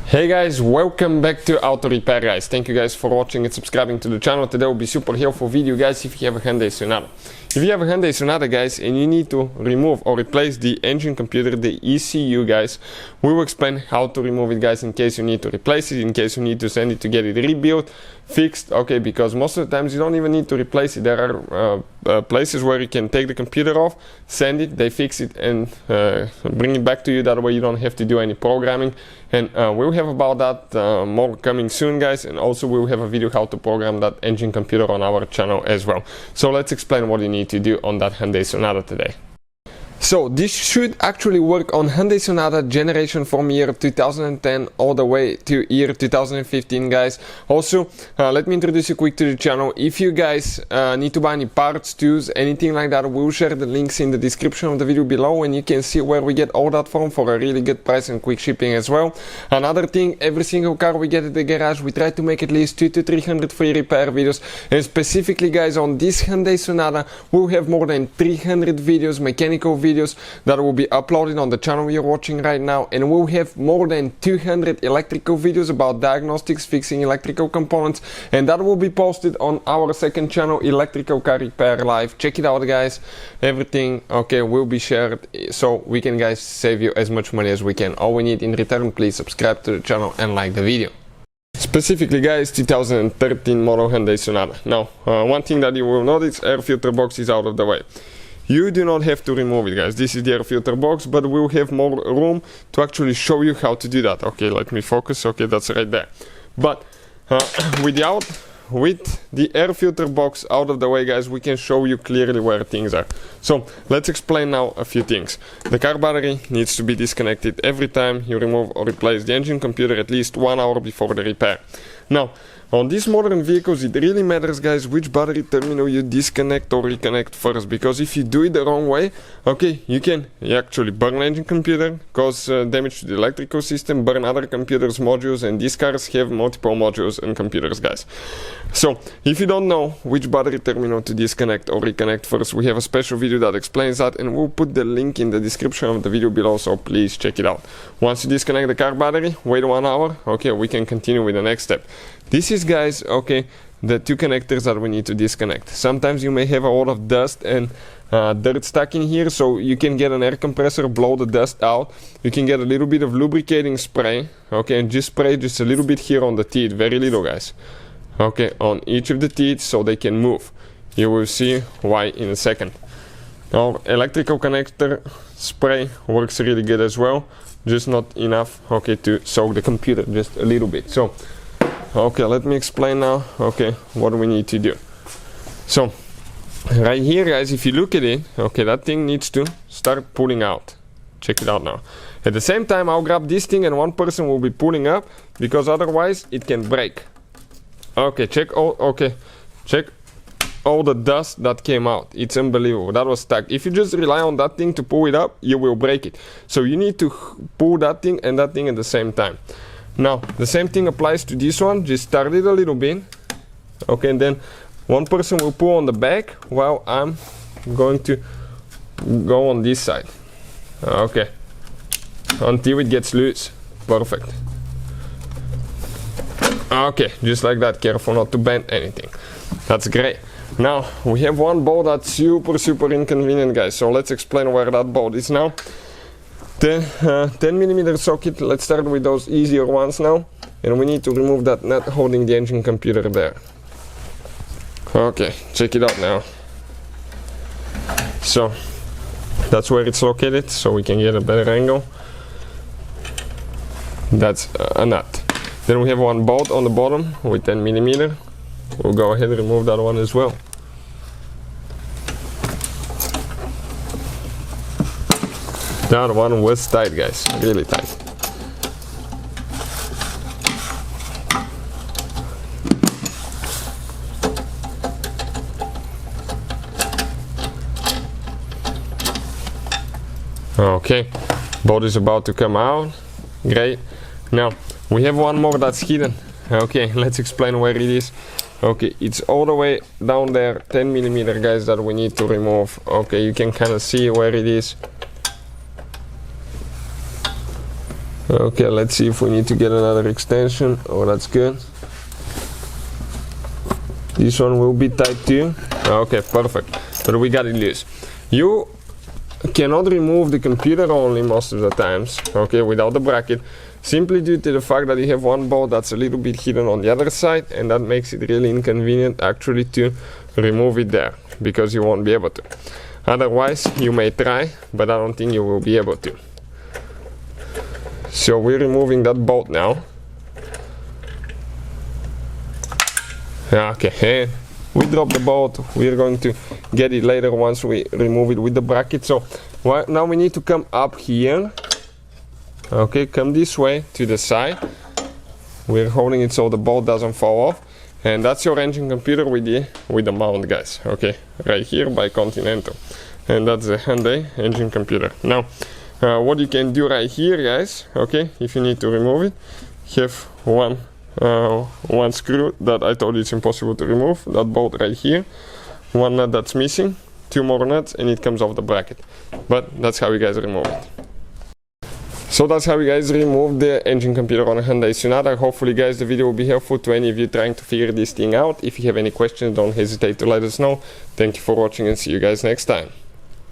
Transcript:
Hey guys, welcome back to Auto Repair guys. Thank you guys for watching and subscribing to the channel. Today will be super helpful video guys if you have a Hyundai Sonata. If you have a Hyundai Sonata guys and you need to remove or replace the engine computer, the ECU guys, we will explain how to remove it guys in case you need to replace it, in case you need to send it to get it rebuilt, fixed, okay, because most of the times you don't even need to replace it. There are places where you can take the computer off, send it, they fix it and bring it back to you. That way you don't have to do any programming. And we'll have about that more coming soon guys, and also we'll have a video how to program that engine computer on our channel as well. So let's explain what you need to do on that Hyundai Sonata today. So this should actually work on Hyundai Sonata generation from year 2010 all the way to year 2015 guys. Also let me introduce you quick to the channel. If you guys need to buy any parts, tools, anything like that, we'll share the links in the description of the video below, and you can see where we get all that from for a really good price and quick shipping as well. Another thing, every single car we get at the garage, we try to make at least 200 to 300 free repair videos, and specifically guys on this Hyundai Sonata we'll have more than 300 videos, mechanical videos that will be uploaded on the channel you're watching right now, and we'll have more than 200 electrical videos about diagnostics, fixing electrical components, and that will be posted on our second channel, Electrical Car Repair Live. Check it out guys. Everything okay will be shared so we can guys save you as much money as we can. All we need in return, please subscribe to the channel and like the video. Specifically guys, 2013 model Hyundai Sonata. Now one thing that you will notice, air filter box is out of the way. You do not have to remove it guys. This is the air filter box, but we'll have more room to actually show you how to do that. Okay, let me focus. Okay, that's right there. But with the air filter box out of the way guys, we can show you clearly where things are. So let's explain now a few things. The car battery needs to be disconnected every time you remove or replace the engine computer, at least 1 hour before the repair. Now on these modern vehicles it really matters guys which battery terminal you disconnect or reconnect first, because if you do it the wrong way, okay, you can actually burn engine computer, cause damage to the electrical system, burn other computers, modules, and these cars have multiple modules and computers guys. So if you don't know which battery terminal to disconnect or reconnect first, we have a special video that explains that, and we'll put the link in the description of the video below, so please check it out. Once you disconnect the car battery, wait 1 hour, okay, we can continue with the next step. This is guys, okay, the two connectors that we need to disconnect. Sometimes you may have a lot of dust and dirt stuck in here, so you can get an air compressor, blow the dust out. You can get a little bit of lubricating spray, okay, and just spray just a little bit here on the teeth, very little guys, okay, on each of the teeth so they can move. You will see why in a second. Our electrical connector spray works really good as well, just not enough, okay, to soak the computer, just a little bit. So okay, let me explain now, okay, what we need to do. So right here guys, if you look at it, okay, that thing needs to start pulling out. Check it out now. At the same time I'll grab this thing and one person will be pulling up, because otherwise it can break. Okay, check all the dust that came out. It's unbelievable. That was stuck. If you just rely on that thing to pull it up, you will break it. So you need to pull that thing and that thing at the same time. Now the same thing applies to this one. Just start it a little bit, okay, and then one person will pull on the back while I'm going to go on this side, okay, until it gets loose. Perfect. Okay, just like that. Careful not to bend anything. That's great. Now we have one bolt that's super inconvenient guys, so let's explain where that bolt is now. 10mm socket. Let's start with those easier ones now, and we need to remove that nut holding the engine computer there. Okay, check it out now. So that's where it's located, so we can get a better angle. That's a nut. Then we have one bolt on the bottom with 10mm. We'll go ahead and remove that one as well. That one was tight guys, really tight. Okay, bolt is about to come out. Great. Now we have one more that's hidden. Okay, let's explain where it is. Okay, it's all the way down there, 10mm guys, that we need to remove. Okay, you can kind of see where it is. Okay, let's see if we need to get another extension. Oh, that's good. This one will be tight too. Okay, perfect. But we got it loose. You cannot remove the computer only most of the times, okay, without the bracket, simply due to the fact that you have one bolt that's a little bit hidden on the other side, and that makes it really inconvenient actually to remove it there, because you won't be able to. Otherwise, you may try, but I don't think you will be able to. So we're removing that bolt now. Okay, and we drop the bolt. We're going to get it later once we remove it with the bracket. So now we need to come up here. Okay, come this way to the side. We're holding it so the bolt doesn't fall off. And that's your engine computer with the mount, guys. Okay, right here by Continental. And that's the Hyundai engine computer. Now, what you can do right here, guys, okay, if you need to remove it, have one screw that I told you it's impossible to remove, that bolt right here, one nut that's missing, two more nuts, and it comes off the bracket. But that's how you guys remove it. So that's how you guys remove the engine computer on a Hyundai Sonata. Hopefully guys the video will be helpful to any of you trying to figure this thing out. If you have any questions, don't hesitate to let us know. Thank you for watching and see you guys next time.